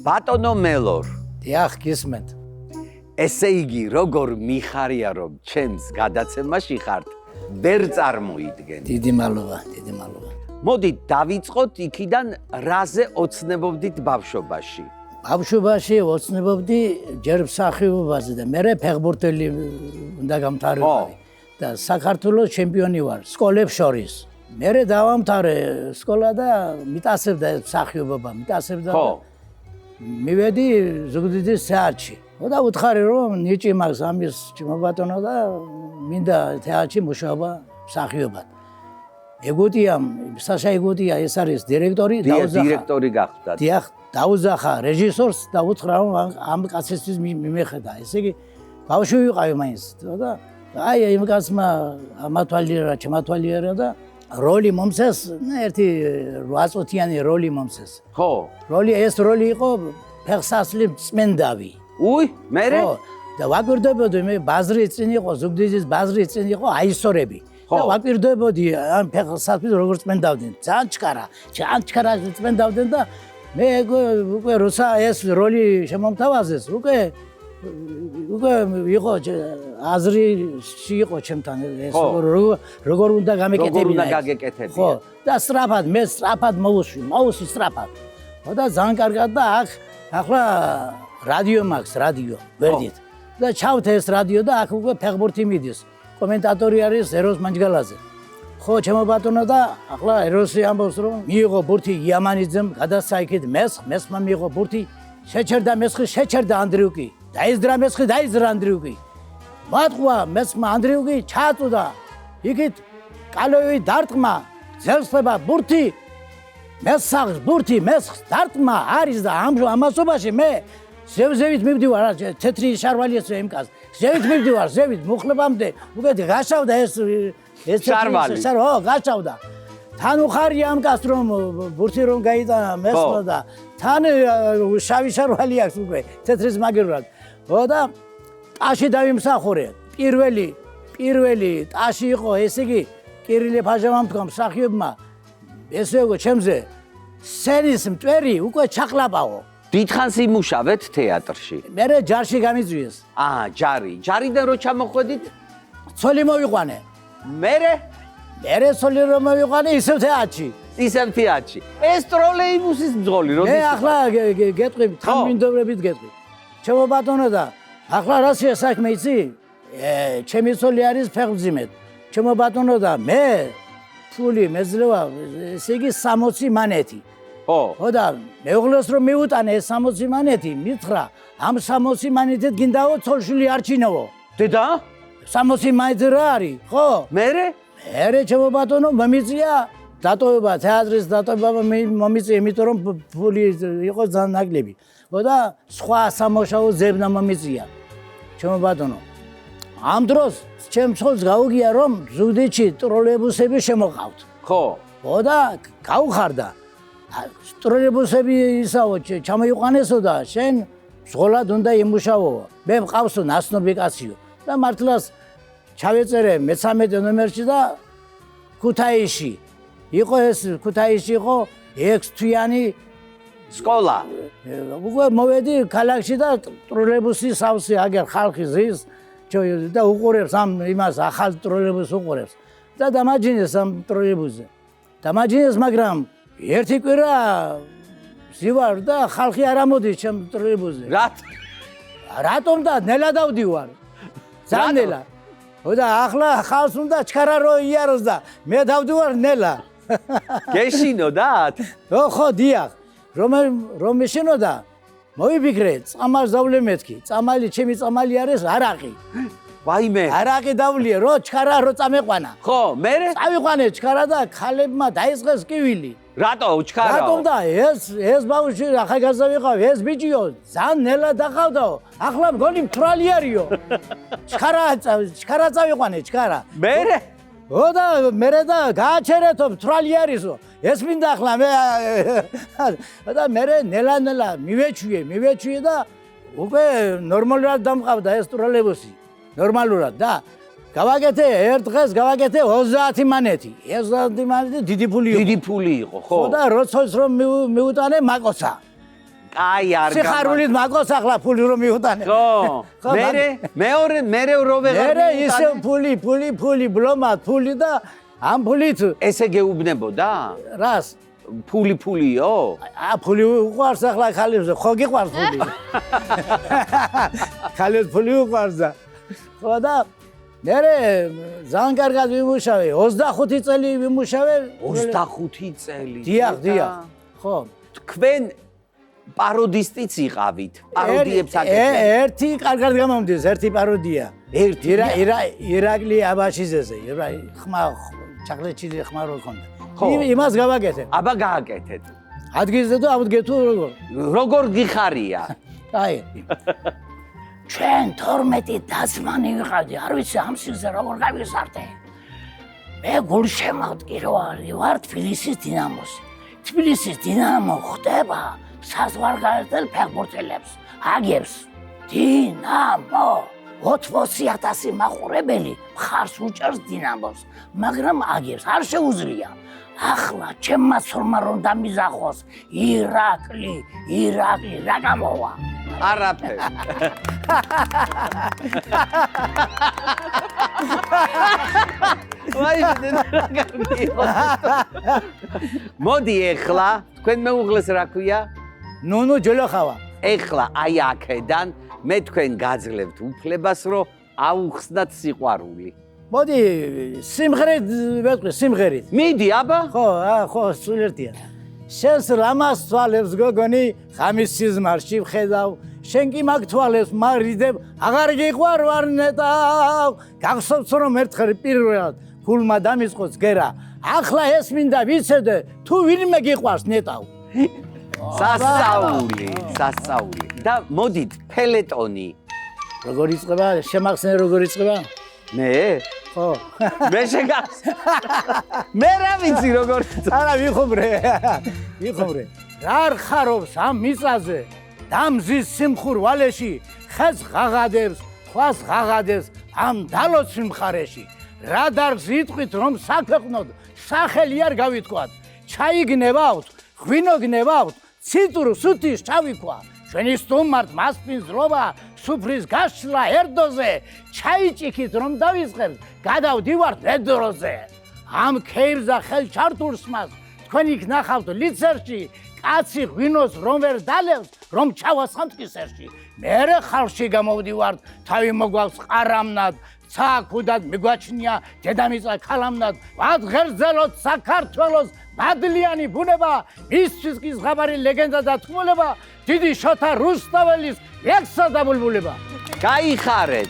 ბატონო მელორ. დიახ, გისმენთ. ესე იგი, როგორ მიხარია რომ ჩემს გადაცემაში ხართ, ვერ წარმოიდგენ. დიდი მადლობა. მოდი დავიწყოთ იქიდან, რაზე ოცნებობდით ბავშვობაში. ბავშვობაში ოცნებობდი ჯერ მსახიობობაზე და მე ფეხბურთელი უნდა გამთავრებოდი და საქართველოს ჩემპიონი ვარ სკოლებს შორის. მე დავამთავრე სკოლა და მიტაცებდა მსახიობობა, მიტაცებდა. მივედი ზუგდიდის თეატრში. და უთხარი რომ ნიჭი მაქვს ამის ჩმობატონო და მინდა თეატრში მუშაობა მსახიობად. ეგუტია, საშა ეგუტია ეს არის დირექტორი, დირექტორი გახდა. დიახ, დაუძახა რეჟისორს და უთხრა რომ ამ კაცისთვის მიმეხედა. ესე იგი ბავშვი ვიყავი მაინც და აი იმ კაცმა ამათვალიერა, ჩემათვალიერა და როლი მომცეს, ერთი 8 წუთიანი როლი მომცეს. ხო. ეს როლი იყო ფეხსაცლი წმენდავი. უი, მერე? ხო. და ვაკვირდებოდი მე ბაზრის წინ იყო, ზუგდიდის ბაზრის წინ იყო აისორები. და ვაკვირდებოდი ამ ფეხსაცლს როგორ წმენდავდნენ. ძალიან ჩქარა წმენდავდნენ და მე უკვე როცა ეს როლი შემომთავაზეს, უკვე იყო აზრში იყო ჩემთან ეს როგორ უნდა გამეკეთებინა. ხო, და მე სწრაფად მოვუსვი სწრაფად. ხო და ძალიან კარგად და ახლა რადიო მაქვს, ვერდით. და ჩავთ ეს რადიო და აქ უკვე ფეხბურთი მიდის. კომენტატორი არის ეროს მანჯგალაძე. ხო, ჩემო ბატონო და ახლა ეროსი ამბობს რომ მიიღო ბურთი იამანიძემ, გადასცა იქით მესმა მიიღო ბურთი, შეჩერდა ანდრიუკი. დაიზრა ანდრიუკი. მატყვა მესმა ანდრიუკი ჩააწუდა. იქით კალოევი დარტყმა, ძელსება ბურთი. მესხს დარტყმა არის და ამასობაში მე ზევით მივდივარ, თეთრი შარვალი ეცვა იმ კაცს. ზევით მივდივარ, მუხლებამდე უკვე გაშავდა ეს შარვალი. ხო, გაშავდა. თან უხარია ამ კაცს რომ ბურთი რომ გაიტანა მესხმა და თან შავი შარვალი აქვს უკვე თეთრის მაგერად. ხო და ტაში დავიმსახურე. პირველი ტაში იყო, ესე იგი კირილე ფაჟავამ თქვა მსახიობმა ესე იყო ჩემზე სცენის მტვერი უკვე ჩაყლაპაო. დიდხანს იმუშავეთ თეატრში? მე ჯარში გამიწვიეს. ჯარიდან რო ჩამოხვედით? ცოლი მოვიყვანე. მე ცოლი რომ მოვიყვანე ისევ თეატრში. ეს ტროლეიბუსის მძღოლი როდის? მე ახლა გეტყვი, თანმიმდევრებით გეტყვი. ჩემო ბატონო და ახლა რასია საქმე იცი? ჩემი ცოლი არის ფეხმძიმედ. ჩემო ბატონო და მე ფული მეძლევა, ესე იგი 60 მანეთი. ხო და მეუღლეს რომ მიუტანე ეს 60 მანეთი, მითხრა ამ 60 მანეთით გინდაო ცოლშვილი არჩინოვო. დედა? 60 მანეთი რა არის? ხო? მე ჩემო ბატონო მომიწია დატოვება, თეატრის დატოვება მომიწია, იმიტომ რომ ფული იყო ძალიან ნაკლები. ხო და სხვა სამუშაო ზებნა მომიწია. ჩემო ბატონო. ამ დროს ჩემ ცოლს გაუგია რომ ზუგდიდში ტროლეიბუსები შემოყავთ. ხო და გაუხარდა. ტროლეიბუსები ისაო ჩამოიყვანესო და შენ ზღოლად უნდა იმუშაო. მე მყავსო ნაცნობი კაციო და მართლაც ჩავეწერე მე-13 ნომერში და ქუთაისში. ქუთაისში იყო 6 თვიანი სკოლა. უკვე მოვედი ქალაქში და ტროლეიბუსი სავსე აგერ ხალხი ზის და უყურებს ამ იმას ახალ ტროლეიბუსს უყურებს და დამაჯინეს ამ ტროლეიბუსზე. დამაჯინეს, მაგრამ ერთი კვირა ზივარ და ხალხი არ ამოდის ჩემ ტროლეიბუსზე. რატომ და ნელა დავდივარ. ძალიან ნელა. და ახლა ხალხს უნდა ჩქარა რო იაროს და მე დავდივარ ნელა. გეშინო და? ხო, დიახ. რომ მეშინო და მოვიფიქრე, წამალს დავლე მეთქი. ჩემი წამალი არის არაყი. ვაიმე. არაყი დავლე, რო ჩქარა რო წამეყვანა. ხო, მე წავიყვანე ჩქარა და ქალებმა დაიწყეს კივილი. რატო ჩქარა? რატომ და ეს ბავშვი ახალგაზრდა ვიყავ, ეს ბიჭიო, ძალიან ნელა დახავდაო. ახლა მგონი მთვრალი არისო. ჩქარა წავიყვანე, ჩქარა. მე და მე და გააჩერეთო მთვრალი არისო. ეს მინდა ახლა მე და მე ნელა მივეჩვიე და უკვე ნორმალურად დამყავდა ეს ტროლეიბუსი. ნორმალურად და გავაკეთე ერთ დღეს 30 მანეთი. 30 მანეთი დიდი ფული იყო. ხო. და როცოს რომ მიუტანე მაკოცა. კაი არ სიხარულით მაგოს ახლა ფული რომ მიუტანე. ხო. მეორე რო ვეღარ მერე ისე ფული ბლომად ფული და ამ ფულით ესე გეუბნებოდა? რას? ფულიო? ფული უყვარს ახლა ხალებს, ხო გიყვარს ფული? ხალებს ფული უყვარს და ხო და მერე ძალიან კარგად ვიმუშავე, 25 წელი ვიმუშავე. 25 წელი. დიახ. ხო. თქვენ პაროდისტიც იყავით, პაროდიებს აკეთებთ. ერთი კარგად გამომდის, ერთი პაროდია. ირაკლი აბაშიძეზე, ხმა ჩაკლეჩი ხმა რო ქონდა. იმას გავაკეთე. აბა გააკეთეთ. ადგილზე თუ ავდგეთო როგორ? როგორ გიხარია? აი. ჩვენ 12 დაზმანი ვიყავდი, არ ვიცი ამ სიგზე როგორ გავისართე. მე გულშემატკირო ვარ თბილისის დინამოსი. თბილისის დინამო ხდება საზღვარგარეთელ ფეხბურთელებს, აგებს. დინამო 80,000 მაყურებელი მხარს უჭერს დინამოს, მაგრამ აგებს არ შეუძლია. ახლა ჩემმა სულმა რომ დამიზახოს ირაკლი რა გამოვა? არაფერი. მოდი ეხლა თქვენ მეუღლეს რა ქვია? ნუნუ ჯოლოხავა. ეხლა აი აქედან მე თქვენ გაძლევთ უფლებას რომ აუხსნათ სიყვარული. მოდი სიმღერით ვეთქვი, სიმღერით. მიდი აბა. ხო, სულერთია. შენს რამას თვალებს გოგონი, ხამის სიზმარში ვხედავ. შენ კი მაგ თვალებს მარიდებ, აღარ გიყვარ ნეტავ. გახსოვს რომ ერთხელ პირველად გულმა დამისყოს გერა. ახლა ეს მინდა ვიცოდე, თუ ვინმე გიყვარს ნეტავ. სასწაული. და მოდით ფელეტონი. როგორ იწყება? შემახსენე როგორ იწყება? მე? ხო. მე შეგახს. მე რა ვიცი როგორ იწყება? არა ვიხუმრე. რა ხარობს ამ მიწაზე? დამზის სიმხურ ვალეში, ხეს ღაღადებს, ხვას ღაღადებს ამ დალოს სიმხარეში. რა დარგს იტყვით რომ საქვეყნოდ სახელი არ გავითქვათ. ჩაი გნებავთ, ღვინო გნებავთ, ციტრუს სუთის ჩავიქვა. ჩვენი სტუმართ მასპინს რობა, სუფრის გაშლა ერდოზე, ჩაიჭიქით რომ დავისხებთ, გადავდივართ ედროზე. ამ ქეიბსა ხელ ჩართულს მას, თქვენ იქ ნახავთ ლიცერში, კაცი ღვინოს რომ ვერ დალევს, რომ ჩავასხამთ კისერში. მერე ხალხში გამოვდივართ, თავი მოგვაქვს ყარამნად, ცაკუდად მიგვაჩნია დედამიწა ქალამნად, ვად ღერძელოთ საქართველოს მადლიანი ბუნება, მისთვის კი ზღაბარი ლეგენდა და თქმულება, დიდი შოთა რუსთაველის ლექსა და ბულბულება. გაიხარეთ.